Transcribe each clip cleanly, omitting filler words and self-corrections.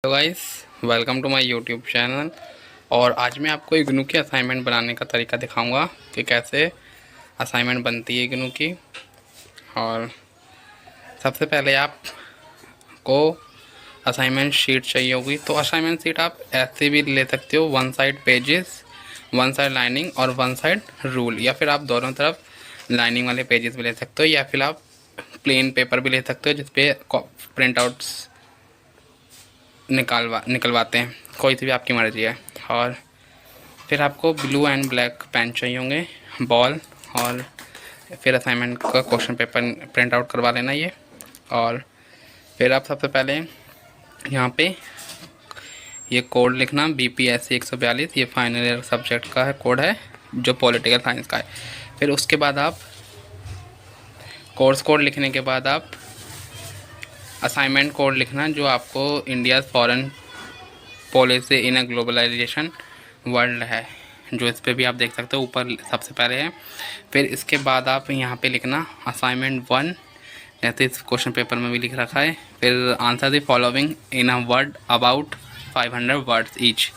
Hello guys, welcome to my YouTube channel. और आज मैं आपको इग्नू की असाइनमेंट बनाने का तरीका दिखाऊंगा कि कैसे असाइनमेंट बनती है इग्नू की। और सबसे पहले आपको असाइनमेंट शीट चाहिए होगी, तो असाइनमेंट शीट आप ऐसे भी ले सकते हो, one side pages, one side lining और वन साइड रूल, या फिर आप दोनों तरफ लाइनिंग वाले पेजेस भी ले सकते हो, या फिर आप प्लेन पेपर भी ले सकते हो जिसपे प्रिंट आउट्स निकलवाते हैं। कोई सी भी आपकी मर्ज़ी है। और फिर आपको ब्लू एंड ब्लैक पेन चाहिए होंगे, बॉल, और फिर असाइनमेंट का क्वेश्चन पेपर प्रिंट आउट करवा लेना ये। और फिर आप सबसे पहले यहाँ पे ये कोड लिखना, BPSC 142, ये फाइनल ईयर सब्जेक्ट का है कोड है जो पॉलिटिकल साइंस का है। फिर उसके बाद आप कोर्स कोड लिखने के बाद आप असाइनमेंट कोड लिखना जो आपको India foreign policy in a globalization world है, जो इस पर भी आप देख सकते हो ऊपर सबसे पहले है। फिर इसके बाद आप यहाँ पे लिखना असाइनमेंट 1, जैसे इस क्वेश्चन पेपर में भी लिख रखा है। फिर answer the following in a word about 500 words each.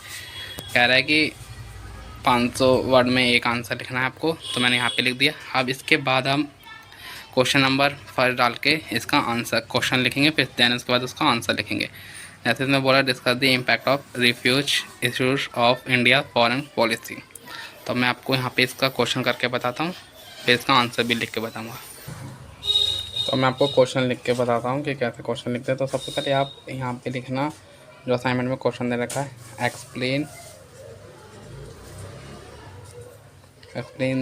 कह रहा है कि 500 वर्ड में एक आंसर लिखना है आपको, तो मैंने यहाँ पे लिख दिया। अब इसके बाद हम क्वेश्चन नंबर फर्स्ट डाल के इसका आंसर क्वेश्चन लिखेंगे, फिर देन उसके बाद उसका आंसर लिखेंगे। जैसे इसमें बोला discuss the impact of refuge issues of India foreign policy, तो मैं आपको यहाँ पे इसका क्वेश्चन करके बताता हूँ, फिर इसका आंसर भी लिख के बताऊँगा। तो मैं आपको क्वेश्चन लिख के बताता हूँ कि कैसे क्वेश्चन लिखते हैं। तो सबसे पहले आप यहाँ पे लिखना जो असाइनमेंट में क्वेश्चन दे रखा है, explain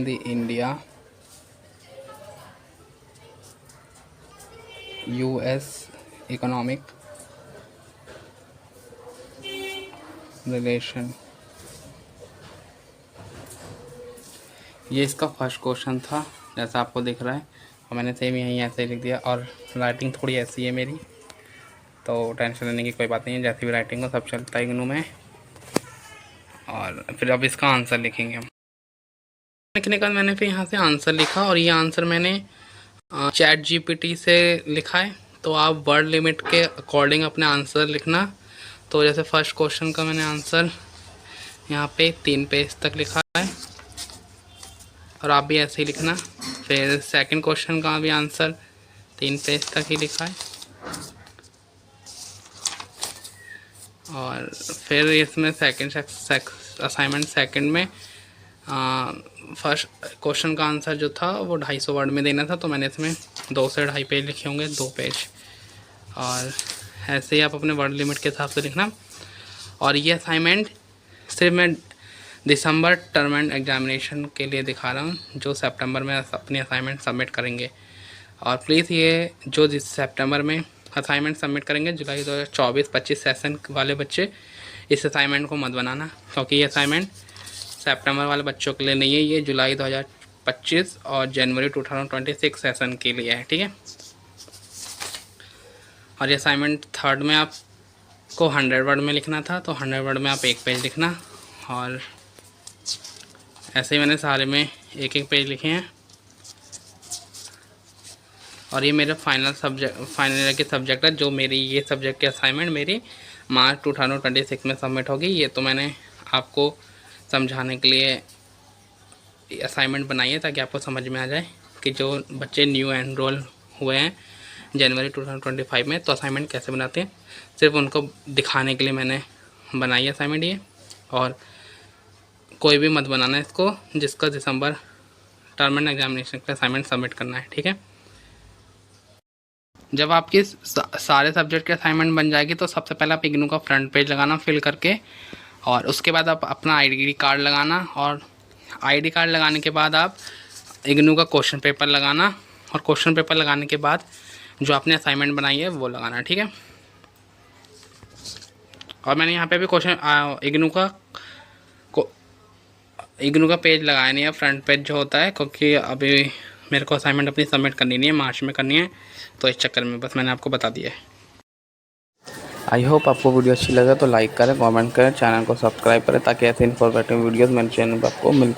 the India US economic relation. ये इसका फर्स्ट क्वेश्चन था जैसा आपको दिख रहा है, और मैंने सेम यहीं ऐसे ही लिख दिया। और राइटिंग थोड़ी ऐसी है मेरी, तो टेंशन लेने की कोई बात नहीं है, जैसी भी राइटिंग हो सब चलता है इग्नू में। और फिर अब इसका आंसर लिखेंगे हम। लिखने का मैंने फिर यहाँ से आंसर लिखा, और ये आंसर मैंने ChatGPT से लिखा है। तो आप वर्ड लिमिट के अकॉर्डिंग अपने आंसर लिखना। तो जैसे फर्स्ट क्वेश्चन का मैंने आंसर यहाँ पे 3 पेज तक लिखा है, और आप भी ऐसे ही लिखना। फिर सेकंड क्वेश्चन का भी आंसर 3 पेज तक ही लिखा है। और फिर इसमें सेकंड असाइनमेंट सेकंड में फर्स्ट क्वेश्चन का आंसर जो था वो 250 वर्ड में देना था, तो मैंने इसमें 2 से 2.5 पेज लिखे होंगे, 2 पेज। और ऐसे ही आप अपने वर्ड लिमिट के हिसाब से लिखना। और ये असाइनमेंट सिर्फ मैं दिसंबर टर्म एंड एग्जामिनेशन के लिए दिखा रहा हूँ, जो सितंबर में अपनी असाइनमेंट सबमिट करेंगे। और प्लीज़ ये जो जिस सितंबर में असाइनमेंट सबमिट करेंगे जुलाई 2024-25 सेशन वाले बच्चे इस असाइनमेंट को मत बनाना, क्योंकि ये असाइनमेंट सितंबर वाले बच्चों के लिए नहीं है, ये जुलाई 2025 और जनवरी 2026 सेशन के लिए है, ठीक है। और ये असाइनमेंट थर्ड में आपको 100 वर्ड में लिखना था, तो 100 वर्ड में आप 1 पेज लिखना। और ऐसे ही मैंने सारे में 1-1 पेज लिखे हैं। और ये मेरा फाइनल ईयर के सब्जेक्ट है, जो मेरी ये सब्जेक्ट की असाइनमेंट मेरी मार्च 2026 में सबमिट होगी। ये तो मैंने आपको समझाने के लिए असाइनमेंट बनाई है, ताकि आपको समझ में आ जाए कि जो बच्चे न्यू एनरोल हुए हैं जनवरी 2025 में, तो असाइनमेंट कैसे बनाते हैं, सिर्फ उनको दिखाने के लिए मैंने बनाई है असाइनमेंट ये। और कोई भी मत बनाना इसको जिसका दिसंबर टर्म एंड एग्जामिनेशन का असाइनमेंट सबमिट करना है, ठीक है। जब आपकी सारे सब्जेक्ट के असाइनमेंट बन जाएगी, तो सबसे पहले आप इग्नू का फ्रंट पेज लगाना फिल करके, और उसके बाद आप अपना ID कार्ड लगाना। और ID कार्ड लगाने के बाद आप इग्नू का क्वेश्चन पेपर लगाना, और क्वेश्चन पेपर लगाने के बाद जो आपने असाइनमेंट बनाई है वो लगाना, ठीक है। और मैंने यहाँ पे भी क्वेश्चन इग्नू का पेज लगाया नहीं है, फ्रंट पेज जो होता है, क्योंकि अभी मेरे को असाइनमेंट अपनी सबमिट करनी नहीं है, मार्च में करनी है, तो इस चक्कर में बस मैंने आपको बता दिया है। आई होप आपको वीडियो अच्छी लगे तो लाइक करें, कमेंट करें, चैनल को सब्सक्राइब करें, ताकि ऐसे इन्फॉर्मेटिव वीडियोस मेरे चैनल पर आपको मिलती